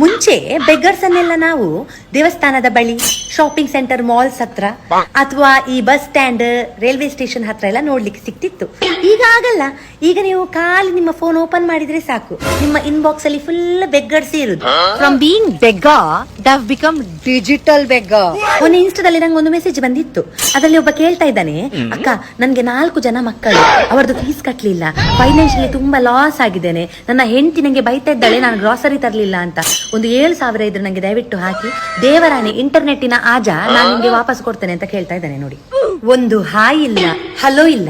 ಮುಂಚೆ ಬೆಗ್ಗರ್ಸ್ ಅನ್ನೆಲ್ಲ ನಾವು ದೇವಸ್ಥಾನದ ಬಳಿ, ಶಾಪಿಂಗ್ ಸೆಂಟರ್, ಮಾಲ್ಸ್ ಹತ್ರ ಅಥವಾ ಈ ಬಸ್ ಸ್ಟ್ಯಾಂಡ್, ರೈಲ್ವೆ ಸ್ಟೇಷನ್ ಹತ್ರ ಎಲ್ಲ ನೋಡ್ಲಿಕ್ಕೆ ಸಿಕ್ತಿತ್ತು. ಈಗ ಆಗಲ್ಲ. ಈಗ ನೀವು ಖಾಲಿ ನಿಮ್ಮ ಫೋನ್ ಓಪನ್ ಮಾಡಿದ್ರೆ ಸಾಕು, ನಿಮ್ಮ ಇನ್ಬಾಕ್ಸ್ ಅಲ್ಲಿ ಫುಲ್ ಬೆಗ್ಗರ್ಸ್ ಇರುದು. From being beggar they have become digital beggar. ಒಂದು ಇನ್ಸ್ಟಾದಲ್ಲಿ ನಂಗೆ ಒಂದು ಮೆಸೇಜ್ ಬಂದಿತ್ತು. ಅದರಲ್ಲಿ ಒಬ್ಬ ಕೇಳ್ತಾ ಇದ್ದಾನೆ, ಅಕ್ಕ ನನ್ಗೆ 4 ಜನ ಮಕ್ಕಳು, ಅವರದ್ದು ಫೀಸ್ ಕಟ್ಲಿಲ್ಲ, ಫೈನಾನ್ಷಿಯಲಿ ತುಂಬಾ ಲಾಸ್ ಆಗಿದ್ದೇನೆ, ನನ್ನ ಹೆಂಡತಿ ನಂಗೆ ಬೈತಾ ಇದ್ದಾಳೆ ನಾನು ಗ್ರಾಸರಿ ತರ್ಲಿಲ್ಲ ಅಂತ, ಒಂದು 7,000 ಇದ್ರೆ ನಂಗೆ ದಯವಿಟ್ಟು ಹಾಕಿ, ದೇವರಾಣಿ ಇಂಟರ್ನೆಟ್ಟಿನ ಆಜಾ ನಾನು ನಿಮ್ಗೆ ವಾಪಸ್ ಕೊಡ್ತೇನೆ ಅಂತ ಕೇಳ್ತಾ ಇದ್ದಾನೆ. ನೋಡಿ, ಒಂದು ಹಾಯ್ ಇಲ್ಲ, ಹಲೋ ಇಲ್ಲ,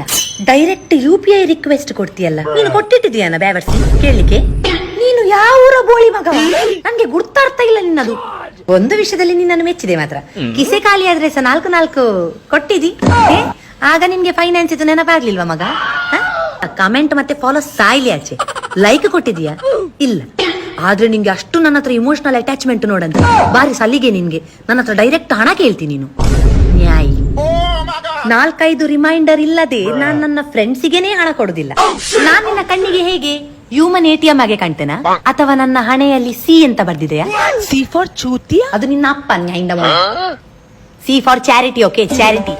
ಡೈರೆಕ್ಟ್ UPI ರಿಕ್ವೆಸ್ಟ್ ಕೊಡ್ತೀಯಲ್ಲ. ನೀನು ಕೊಟ್ಟಿಟ್ಟಿದ್ಯಾನ ಬ್ಯಾವರ್ಸಿ ಕೇಳಲಿಕ್ಕೆ? ನೀನು ಯಾವ ಊರ ಬೋಳಿ ಮಗ, ನನ್ಗೆ ಗುರ್ತಾರ್ಥ ಇಲ್ಲ ನಿನ್ನದು. ಒಂದು ವಿಷಯದಲ್ಲಿ ನಿನ್ನನ್ನು ಮೆಚ್ಚಿದೆ ಮಾತ್ರ, ಕಿಸೆ ಖಾಲಿ ಆದ್ರೆ ಸಹ 4 ಕೊಟ್ಟಿದಿ. ಆಗ ನಿನ್ಗೆ ಫೈನಾನ್ಸ್ ಇದು ನೆನಪಾಗ್ಲಿಲ್ವಾ ಮಗ? ಕಮೆಂಟ್ ಮತ್ತೆ ಫಾಲೋ ಸಾಯ್ಲಿ ಆಚೆ. ಲೈಕ್ ಕೊಟ್ಟಿದೀಯಾ? ಇಲ್ಲ. ಆದ್ರೆ ನಿನ್ಗೆ ಅಷ್ಟು ನನ್ನ ಹತ್ರ ಇಮೋಷನಲ್ ಅಟ್ಯಾಚ್ಮೆಂಟ್ ನೋಡಂತ, ಬಾರಿ ಸಲಿಗೆ ನಿನ್ಗೆ. ನನ್ನ ಹತ್ರ ಡೈರೆಕ್ಟ್ ಹಣ ಕೇಳ್ತೀನಿ ನೀನು. ನ್ಯಾಯಿ. 4-5 ರಿಮೈಂಡರ್ ಇಲ್ಲದೆ ನಾನ್ ನನ್ನ ಫ್ರೆಂಡ್ಸಿಗೆನೇ ಹಣ ಕೊಡುದಿಲ್ಲ. ನಾನ್ ನಿನ್ನ ಕಣ್ಣಿಗೆ ಹೇಗೆ ಹ್ಯೂಮನ್ ATM ಆಗಿ ಕಾಣ್ತೇನಾ, ಅಥವಾ ನನ್ನ ಹಣೆಯಲ್ಲಿ C ಅಂತ ಬರ್ದಿದೆಯಾ? C for ಚೂತಿ. ಅದು ನಿನ್ನ ಅಪ್ಪ. C for charity. Okay, charity.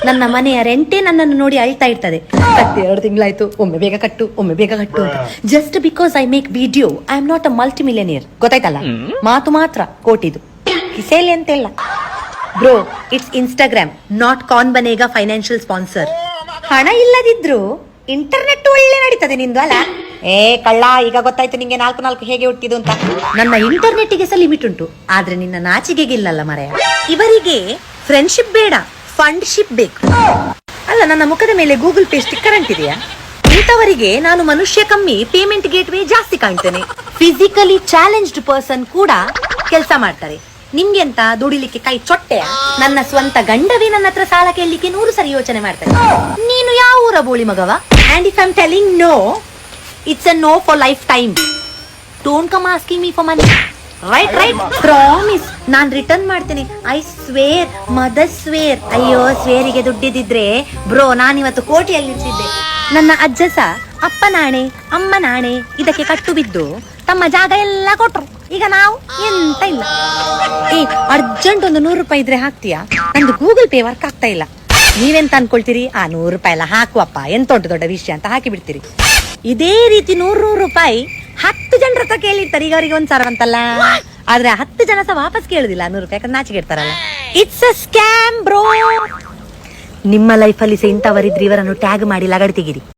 ನನ್ನ ಮನೆಯ ರೆಂಟೇ ನನ್ನನ್ನು ನೋಡಿ ಅಳ್ತಾ ಇರ್ತದೆ, ಕಟ್ಟಿ 2 ತಿಂಗಳಾಯ್ತು, ಒಮ್ಮೆ ಬೇಗ ಕಟ್ಟು, ಒಮ್ಮೆ ಬೇಗ ಕಟ್ಟು ಅಂತ. Just because I make video, I am not a multi millionaire. ಗೊತ್ತಾಯ್ತಲ್ಲ? ಮಾತು ಮಾತ್ರ ಕೋಟಿದು, ಕಿಸೇಲಿ ಅಂತೆಲ್ಲ. Bro, it's Instagram, not Kaun Banega financial sponsor. ಹಣ ಇಲ್ಲದಿದ್ರು ಇಂಟರ್ನೆಟ್ ಒಳ್ಳೆ ನಡೀತದೆ ನಿಂದು ಅಲ್ಲ? ಕಳ್ಳ, ಈಗ ಗೊತ್ತಾಯ್ತು ನಿಂಗೆ 4 ಹೇಗೆ ಹುಟ್ಟಿದ್ದು ಅಂತ. ನನ್ನ ಇಂಟರ್ನೆಟ್ಗೆ ಸಹ ಲಿಮಿಟ್ ಉಂಟು, ಆದ್ರೆ ನಿನ್ನ ನಾಚಿಕೆಗೆ ಇಲ್ಲಲ್ಲ ಮರೆಯ. ಇವರಿಗೆ ಫ್ರೆಂಡ್ಶಿಪ್ ಬೇಡ, ಫಂಡ್ಶಿಪ್ ಬೇಕು. ಅಲ್ಲ, ನನ್ನ ಮುಖದ ಮೇಲೆ ಗೂಗಲ್ ಪೇ ಸ್ಟಿಕ್ಕರ್ ಅಂಟಿದೆಯಾ? ಇಂಥವರಿಗೆ ನಾನು ಮನುಷ್ಯ ಕಮ್ಮಿ, ಪೇಮೆಂಟ್ ಗೇಟ್ವೇ ಜಾಸ್ತಿ ಕಾಣ್ತೇನೆ. ಫಿಸಿಕಲಿ ಚಾಲೆಂಜ್ಡ್ ಪರ್ಸನ್ ಕೂಡ ಕೆಲಸ ಮಾಡ್ತಾರೆ. ನಿಮ್ಗೆ ಅಂತ ದುಡಿಲಿಕ್ಕೆ ಕೈ ಚೊಟ್ಟೆ? ನನ್ನ ಸ್ವಂತ ಗಂಡವೇ ನನ್ನ ಹತ್ರ ಸಾಲ ಕೇಳಲಿಕ್ಕೆ 100 ಸರಿ ಯೋಚನೆ ಮಾಡ್ತಾರೆ. ನೀನು ಯಾವ ಊರ ಬೋಳಿ ಮಗವ? And if I am telling no, it's a no for lifetime. Don't come asking me for money. Right? Promise, ನಾನ್ ರಿಟರ್ನ್ ಮಾಡ್ತೇನೆ. I swear, mother swear. ಅಯ್ಯೋ, ಸ್ವೇರಿಗೆ ದುಡ್ಡಿದ್ರೆ ಬ್ರೋ ನಾನಿವತ್ತು ಕೋಟಿಯಲ್ಲಿರ್ತಿದ್ದೆ. ನನ್ನ ಅಜ್ಜಸ ಅಪ್ಪ ನಾಣೆ, ಅಮ್ಮ ನಾಣೆ ಇದಕ್ಕೆ ಕಟ್ಟು ಬಿದ್ದು ತಮ್ಮ ಜಾಗ ಎಲ್ಲ ಕೊಟ್ರು. ಈಗ ನಾವು ಎಂತ ಇಲ್ಲ. ಅರ್ಜೆಂಟ್ ಒಂದು 100 ರೂಪಾಯಿ ಇದ್ರೆ ಹಾಕ್ತೀಯಾ? ನಂದು ಗೂಗಲ್ ಪೇ ವರ್ಕ್ ಆಗ್ತಾ ಇಲ್ಲ. ನೀವೆಂತ ಅನ್ಕೊಳ್ತೀರಿ? 100 ರೂಪಾಯಿ ಎಲ್ಲ ಹಾಕುವಪ್ಪ, ಎಂತ ಉಂಟು ದೊಡ್ಡ ವಿಷಯ ಅಂತ ಹಾಕಿ ಬಿಡ್ತೀರಿ. ಇದೇ ರೀತಿ 100 ರೂಪಾಯಿ 10 ಜನರ ಹತ್ರ ಕೇಳಿರ್ತಾರೆ. ಈಗ ಅವರಿಗೆ 1,000 ಅಂತಲ್ಲ, ಆದ್ರೆ 10 ಜನ ಸಹ ವಾಪಸ್ ಕೇಳುದಿಲ್ಲ 100 ರೂಪಾಯಿ, ಯಾಕಂದ್ರೆ ನಾಚಿಕೆ ಇರ್ತಾರಲ್ಲ. It's a scam bro. ನಿಮ್ಮ ಲೈಫಲ್ಲಿ ಸಹ ಇಂಥವರಿದ್ರೆ ಇವರನ್ನು ಟ್ಯಾಗ್ ಮಾಡಿ ಲಗಡ್ ತೆಗಿರಿ.